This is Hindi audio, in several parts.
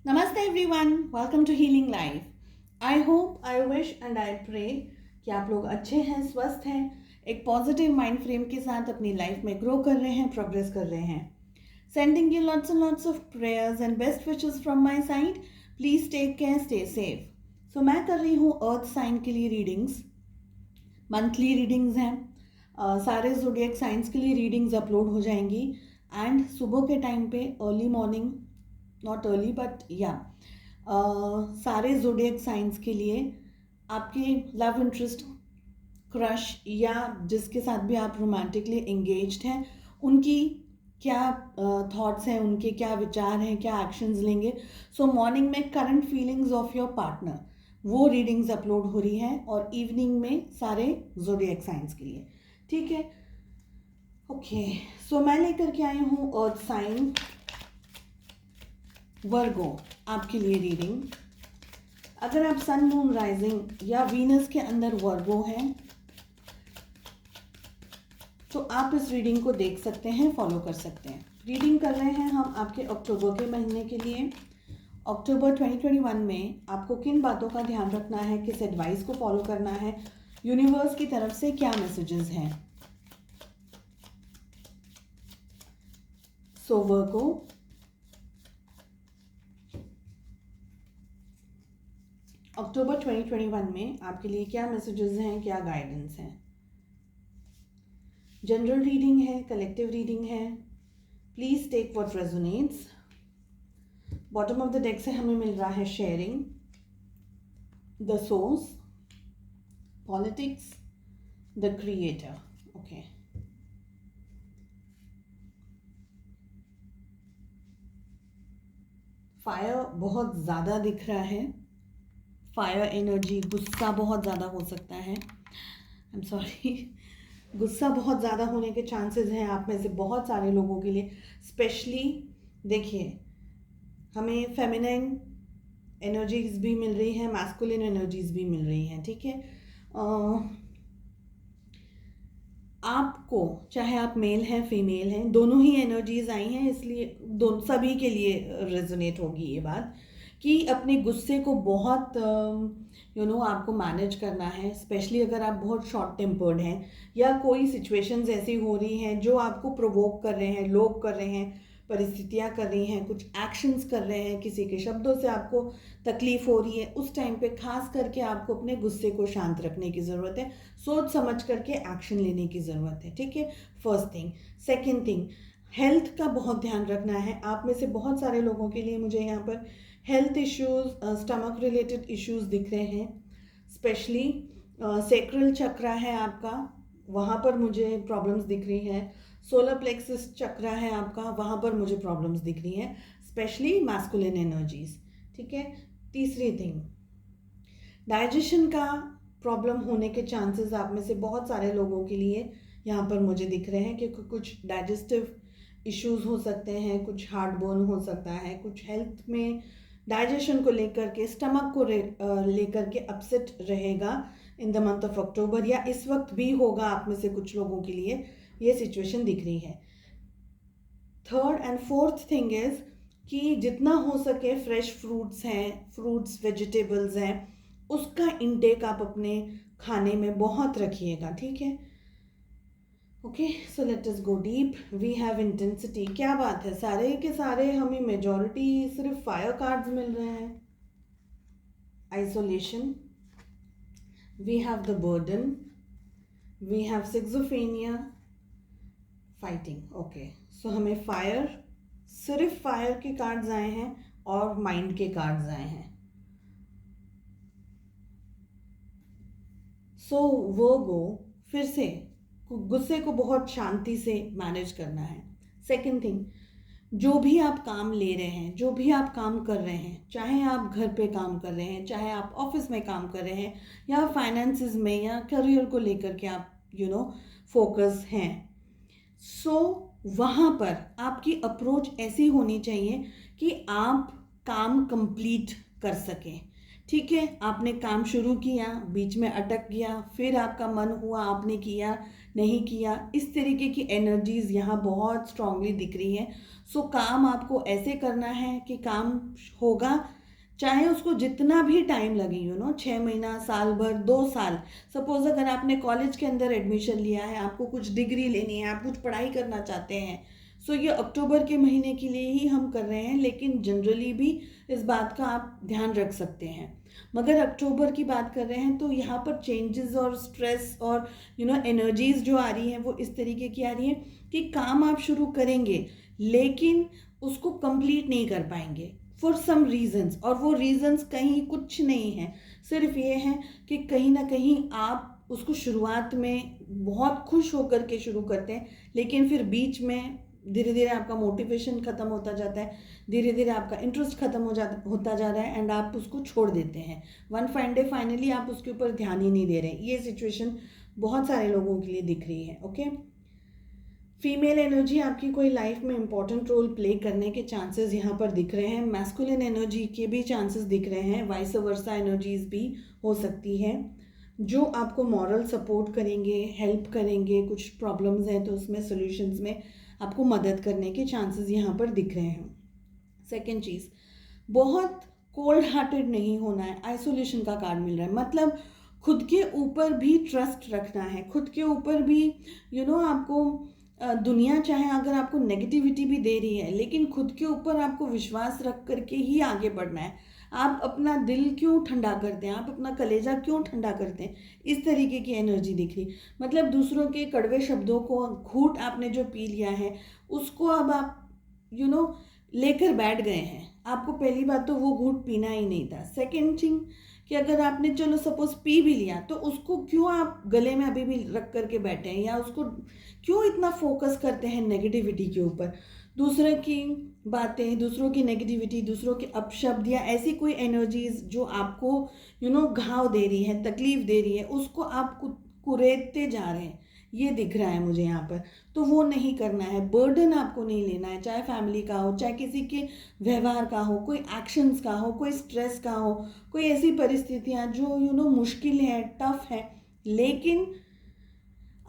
Namaste everyone, welcome to Healing Life. I hope, I wish and I pray कि आप लोग अच्छे हैं, स्वस्थ हैं, एक पॉजिटिव माइंड फ्रेम के साथ अपनी लाइफ में ग्रो कर रहे हैं, प्रोग्रेस कर रहे हैं. Sending you lots and lots of prayers and best wishes from my side. Please take care, stay safe. So मैं कर रही हूँ अर्थ साइन के लिए रीडिंग्स. मंथली रीडिंग्स हैं. सारे जोडियक साइंस के लिए रीडिंग्स अपलोड हो जाएंगी एंड सुबह के टाइम पे early morning, not early but या सारे जोडियक साइंस के लिए आपके लव इंटरेस्ट, क्रश या जिसके साथ भी आप रोमांटिकली एंगेज्ड हैं उनकी क्या थॉट्स हैं, उनके क्या विचार हैं, क्या एक्शंस लेंगे. सो मॉर्निंग में current feelings of your partner, वो रीडिंग्स अपलोड हो रही हैं और इवनिंग में सारे जोडियक साइंस के लिए. ठीक है, ओके. सो मैं लेकर के आई हूँ अर्थ साइन वर्गो आपके लिए रीडिंग. अगर आप सन, मून, राइजिंग या वीनस के अंदर वर्गो हैं तो आप इस रीडिंग को देख सकते हैं, फॉलो कर सकते हैं. रीडिंग कर रहे हैं हम आपके अक्टूबर के महीने के लिए. अक्टूबर 2021 में आपको किन बातों का ध्यान रखना है, किस एडवाइस को फॉलो करना है, यूनिवर्स की तरफ से क्या मैसेजेस हैं. सो वर्गो, अक्टूबर 2021 में आपके लिए क्या मैसेजेस हैं, क्या गाइडेंस हैं. जनरल रीडिंग है, कलेक्टिव रीडिंग है. Please take what resonates. Bottom of the deck से हमें मिल रहा है sharing, the source, politics, the creator. Okay, fire बहुत ज़्यादा दिख रहा है. फायर एनर्जी, गुस्सा बहुत ज़्यादा हो सकता है. आई एम सॉरी, गुस्सा बहुत ज़्यादा होने के चांसेस हैं आप में से बहुत सारे लोगों के लिए. स्पेशली देखिए, हमें फेमिनाइन एनर्जीज भी मिल रही हैं, मैस्कुलिन एनर्जीज भी मिल रही हैं. ठीक है, आपको चाहे आप मेल हैं फीमेल हैं, दोनों ही एनर्जीज आई हैं, इसलिए दोनों सभी के लिए रेजोनेट होगी ये बात कि अपने गुस्से को बहुत आपको मैनेज करना है. स्पेशली अगर आप बहुत शॉर्ट टेम्पर्ड हैं या कोई सिचुएशंस ऐसी हो रही हैं जो आपको प्रोवोक कर रहे हैं, लोग कर रहे हैं, परिस्थितियाँ कर रही हैं, कुछ एक्शंस कर रहे हैं, किसी के शब्दों से आपको तकलीफ हो रही है, उस टाइम पे खास करके आपको अपने गुस्से को शांत रखने की ज़रूरत है. सोच समझ करके एक्शन लेने की ज़रूरत है. ठीक है, first thing. Second thing, health का बहुत ध्यान रखना है. आप में से बहुत सारे लोगों के लिए मुझे यहाँ पर health issues, stomach related issues दिख रहे हैं. स्पेशली सेक्रल चक्रा है आपका, वहाँ पर मुझे प्रॉब्लम्स दिख रही हैं. सोलर प्लेक्सिस चक्रा है आपका, वहाँ पर मुझे प्रॉब्लम्स दिख रही हैं, स्पेशली मैस्कुलिन एनर्जीज. ठीक है. तीसरी थिंग, डाइजेशन का प्रॉब्लम होने के चांसेस आप में से बहुत सारे लोगों के लिए यहाँ पर मुझे दिख रहे हैं, क्योंकि कुछ डाइजेस्टिव इश्यूज हो सकते हैं, कुछ हार्ट बर्न हो सकता है, कुछ हेल्थ में डाइजेशन को लेकर के, स्टमक को लेकर के अपसेट रहेगा इन द मंथ ऑफ अक्टूबर, या इस वक्त भी होगा आप में से कुछ लोगों के लिए ये सिचुएशन दिख रही है. Third and fourth thing is कि जितना हो सके फ्रेश फ्रूट्स हैं, फ्रूट्स वेजिटेबल्स हैं, उसका इंटेक आप अपने खाने में बहुत रखिएगा. ठीक है, okay. So let us go deep. We have intensity. क्या बात है, सारे के सारे हमें मेजॉरिटी सिर्फ फायर कार्ड्स मिल रहे हैं. Isolation, we have the burden, we have schizophrenia, fighting. Okay, so हमें फायर, सिर्फ फायर के कार्ड्स आए हैं और माइंड के कार्ड्स आए हैं. सो वर्गो, फिर से गुस्से को बहुत शांति से मैनेज करना है. सेकंड थिंग, जो भी आप काम ले रहे हैं, जो भी आप काम कर रहे हैं, चाहे आप घर पे काम कर रहे हैं, चाहे आप ऑफिस में काम कर रहे हैं, या फाइनेंसेस में या करियर को लेकर के आप फोकस हैं, सो वहाँ पर आपकी अप्रोच ऐसी होनी चाहिए कि आप काम कंप्लीट कर सकें. ठीक है, आपने काम शुरू किया, बीच में अटक गया, फिर आपका मन हुआ, आपने किया, नहीं किया, इस तरीके की एनर्जीज यहाँ बहुत स्ट्रांगली दिख रही है। सो काम आपको ऐसे करना है कि काम होगा, चाहे उसको जितना भी टाइम लगे, 6 महीना, साल भर, 2 साल। सपोज अगर आपने कॉलेज के अंदर एडमिशन लिया है, आपको कुछ डिग्री लेनी है, आप कुछ पढ़ाई करना चाहते हैं, सो ये अक्टूबर के महीने के लिए ही हम कर रहे हैं, लेकिन जनरली भी इस बात का आप ध्यान रख सकते हैं। मगर अक्टूबर की बात कर रहे हैं तो यहाँ पर चेंजेस और स्ट्रेस और एनर्जीज जो आ रही हैं वो इस तरीके की आ रही हैं कि काम आप शुरू करेंगे लेकिन उसको कंप्लीट नहीं कर पाएंगे फॉर सम रीजंस, और वो रीजंस कहीं कुछ नहीं है, सिर्फ ये है कि कहीं ना कहीं आप उसको शुरुआत में बहुत खुश होकर के शुरू करते हैं, लेकिन फिर बीच में धीरे धीरे आपका मोटिवेशन ख़त्म होता जाता है, धीरे धीरे आपका इंटरेस्ट ख़त्म होता जा रहा है एंड आप उसको छोड़ देते हैं। वन फाइन डे फाइनली आप उसके ऊपर ध्यान ही नहीं दे रहे। ये सिचुएशन बहुत सारे लोगों के लिए दिख रही है। ओके, फीमेल एनर्जी आपकी कोई लाइफ में इंपॉर्टेंट रोल प्ले करने के चांसेस यहाँ पर दिख रहे हैं। मैस्कुलिन एनर्जी के भी चांसेस दिख रहे हैं, वाइस वर्सा एनर्जीज भी हो सकती है जो आपको मॉरल सपोर्ट करेंगे, हेल्प करेंगे, कुछ प्रॉब्लम्स हैं तो उसमें सोल्यूशंस में आपको मदद करने के चांसेस यहाँ पर दिख रहे हैं। सेकेंड चीज़, बहुत कोल्ड हार्टेड नहीं होना है। आइसोलेशन का कार्ड मिल रहा है, मतलब खुद के ऊपर भी ट्रस्ट रखना है, खुद के ऊपर भी आपको दुनिया चाहे अगर आपको नेगेटिविटी भी दे रही है लेकिन खुद के ऊपर आपको विश्वास रख करके ही आगे बढ़ना है। आप अपना दिल क्यों ठंडा करते हैं, आप अपना कलेजा क्यों ठंडा करते हैं, इस तरीके की एनर्जी दिख रही। मतलब दूसरों के कड़वे शब्दों को घूंट आपने जो पी लिया है उसको अब आप लेकर बैठ गए हैं। आपको पहली बात तो वो घूंट पीना ही नहीं था। सेकेंड थिंग कि अगर आपने चलो सपोज पी भी लिया तो उसको क्यों आप गले में अभी भी रख करके बैठे हैं, या उसको क्यों इतना फोकस करते हैं नेगेटिविटी के ऊपर, दूसरे की बातें, दूसरों की नेगेटिविटी, दूसरों के अपशब्द या ऐसी कोई एनर्जीज जो आपको घाव दे रही है, तकलीफ दे रही है, उसको आप कुरेदते जा रहे हैं, ये दिख रहा है मुझे यहाँ पर। तो वो नहीं करना है, बर्डन आपको नहीं लेना है, चाहे फैमिली का हो, चाहे किसी के व्यवहार का हो, कोई एक्शंस का हो, कोई स्ट्रेस का हो, कोई ऐसी परिस्थितियाँ जो मुश्किल है, टफ है, लेकिन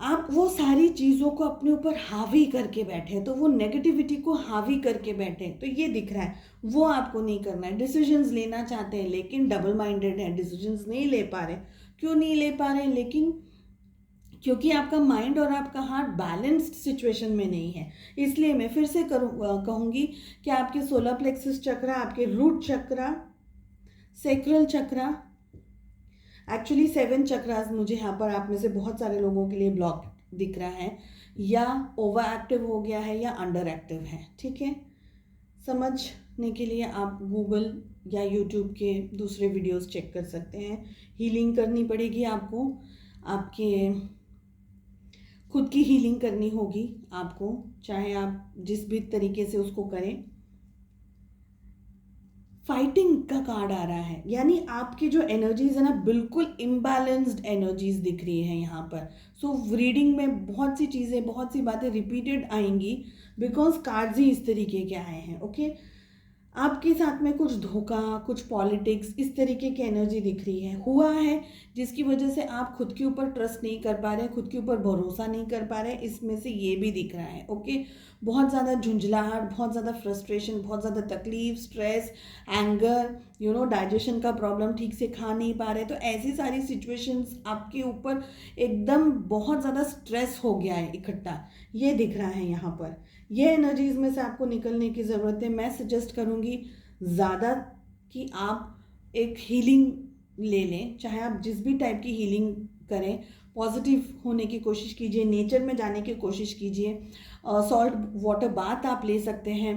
आप वो सारी चीज़ों को अपने ऊपर हावी करके बैठे, तो वो नेगेटिविटी को हावी करके बैठे, तो ये दिख रहा है वो आपको नहीं करना है। डिसीजंस लेना चाहते हैं लेकिन डबल माइंडेड है, डिसीजंस नहीं ले पा रहे। क्यों नहीं ले पा रहे? लेकिन क्योंकि आपका माइंड और आपका हार्ट बैलेंस्ड सिचुएशन में नहीं है। इसलिए मैं फिर से कहूँगी कि आपके सोलर प्लेक्सस चक्रा, आपके रूट चक्रा, सेक्रल चक्रा, एक्चुअली 7 चक्रास मुझे यहाँ पर आप में से बहुत सारे लोगों के लिए ब्लॉक दिख रहा है, या ओवर एक्टिव हो गया है या अंडर एक्टिव है। ठीक है, समझने के लिए आप गूगल या यूट्यूब के दूसरे वीडियोस चेक कर सकते हैं। हीलिंग करनी पड़ेगी आपको, आपके खुद की हीलिंग करनी होगी आपको, चाहे आप जिस भी तरीके से उसको करें। फाइटिंग का कार्ड आ रहा है, यानी आपकी जो एनर्जीज है ना, बिल्कुल इम्बैलेंस्ड एनर्जीज दिख रही है यहाँ पर। सो रीडिंग में बहुत सी चीज़ें, बहुत सी बातें रिपीटेड आएंगी बिकॉज कार्ड्स ही इस तरीके के आए हैं। ओके, आपके साथ में कुछ धोखा, कुछ पॉलिटिक्स, इस तरीके की एनर्जी दिख रही है, हुआ है, जिसकी वजह से आप खुद के ऊपर ट्रस्ट नहीं कर पा रहे, खुद के ऊपर भरोसा नहीं कर पा रहे, इसमें से ये भी दिख रहा है। ओके, बहुत ज़्यादा झुंझलाहट, बहुत ज़्यादा फ्रस्ट्रेशन, बहुत ज़्यादा तकलीफ, स्ट्रेस, एंगर, डाइजेशन का प्रॉब्लम, ठीक से खा नहीं पा रहे, तो ऐसी सारी सिचुएशंस आपके ऊपर एकदम बहुत ज़्यादा स्ट्रेस हो गया है इकट्ठा, ये दिख रहा है यहाँ पर। ये एनर्जीज में से आपको निकलने की ज़रूरत है। मैं सजेस्ट करूँगी ज़्यादा कि आप एक हीलिंग ले लें, चाहे आप जिस भी टाइप की हीलिंग करें, पॉजिटिव होने की कोशिश कीजिए, नेचर में जाने की कोशिश कीजिए, सॉल्ट वाटर बाथ आप ले सकते हैं,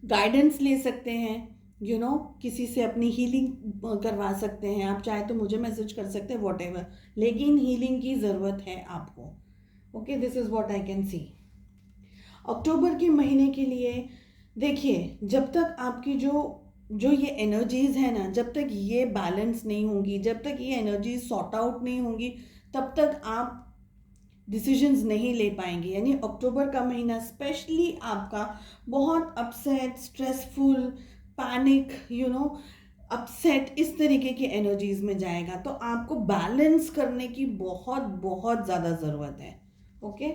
गाइडेंस ले सकते हैं, किसी से अपनी हीलिंग करवा सकते हैं आप, चाहे तो मुझे मैसेज कर सकते हैं, वॉटेवर, लेकिन हीलिंग की ज़रूरत है आपको। Okay, this is what I can see. October के महीने के लिए देखिए, जब तक आपकी जो ये एनर्जीज़ है ना, जब तक ये बैलेंस नहीं होंगी, जब तक ये एनर्जीज सॉर्ट आउट नहीं होंगी, तब तक आप डिसीजंस नहीं ले पाएंगे। यानी अक्टूबर का महीना स्पेशली आपका बहुत अपसेट, स्ट्रेसफुल, पैनिक, अपसेट, इस तरीके की एनर्जीज में जाएगा। तो आपको बैलेंस करने की बहुत बहुत ज़्यादा ज़रूरत है। ओके,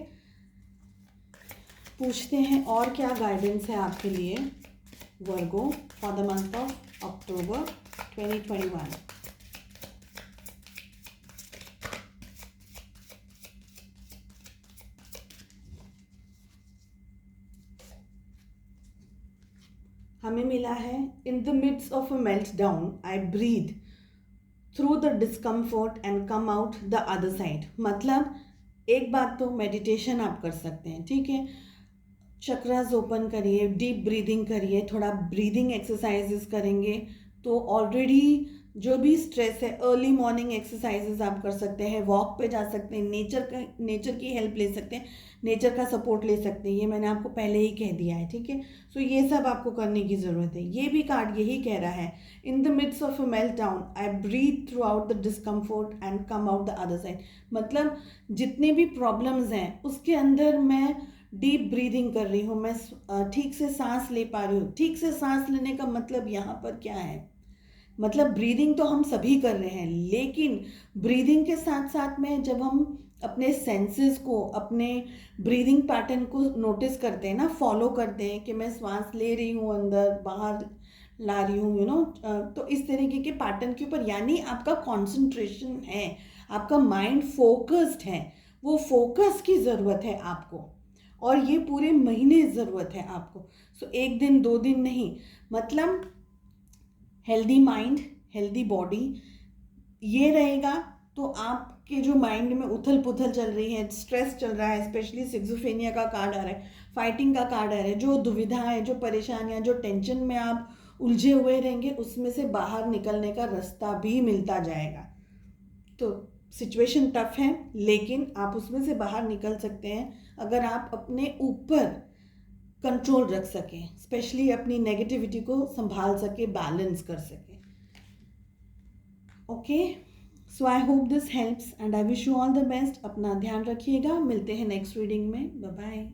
पूछते हैं और क्या गाइडेंस है आपके लिए Virgo for the month of October 2021। हमें मिला है in the midst of a melt down I breathe through the discomfort and come out the other side. मतलब एक बात तो मेडिटेशन आप कर सकते हैं, ठीक है, चक्रास ओपन करिए, डीप ब्रीदिंग करिए, थोड़ा ब्रीदिंग एक्सरसाइजेस करेंगे तो ऑलरेडी जो भी स्ट्रेस है, अर्ली मॉर्निंग एक्सरसाइजेस आप कर सकते हैं, वॉक पे जा सकते हैं, नेचर की हेल्प ले सकते हैं, नेचर का सपोर्ट ले सकते हैं। ये मैंने आपको पहले ही कह दिया है, ठीक है। सो ये सब आपको करने की ज़रूरत है। ये भी कार्ड यही कह रहा है, in the midst of a melt down I breathe throughout the discomfort and come out the other side. मतलब जितने भी प्रॉब्लम्स हैं उसके अंदर मैं डीप ब्रीदिंग कर रही हूँ, मैं ठीक से सांस ले पा रही हूँ। ठीक से सांस लेने का मतलब यहाँ पर क्या है, मतलब ब्रीदिंग तो हम सभी कर रहे हैं, लेकिन ब्रीदिंग के साथ साथ में जब हम अपने सेंसेस को, अपने ब्रीदिंग पैटर्न को नोटिस करते हैं ना, फॉलो करते हैं कि मैं सांस ले रही हूँ, अंदर बाहर ला रही हूँ, तो इस तरीके के पैटर्न के ऊपर, यानी आपका कंसंट्रेशन है, आपका माइंड फोकस्ड है। वो फोकस की ज़रूरत है आपको, और ये पूरे महीने ज़रूरत है आपको। सो एक दिन 2 दिन नहीं, मतलब हेल्दी माइंड, हेल्दी बॉडी, ये रहेगा तो आपके जो माइंड में उथल पुथल चल रही है, स्ट्रेस चल रहा है, स्पेशली सिक्सोफेनिया का कार्ड आ रहा है, फाइटिंग का कार्ड आ रहा है, जो दुविधाएं, जो परेशानियां, जो टेंशन में आप उलझे हुए रहेंगे, उसमें से बाहर निकलने का रास्ता भी मिलता जाएगा। तो सिचुएशन टफ है, लेकिन आप उसमें से बाहर निकल सकते हैं अगर आप अपने ऊपर कंट्रोल रख सकें, स्पेशली अपनी नेगेटिविटी को संभाल सके, बैलेंस कर सके। Okay, so I hope this helps and I wish you all the best. अपना ध्यान रखिएगा, मिलते हैं नेक्स्ट रीडिंग में। Bye bye.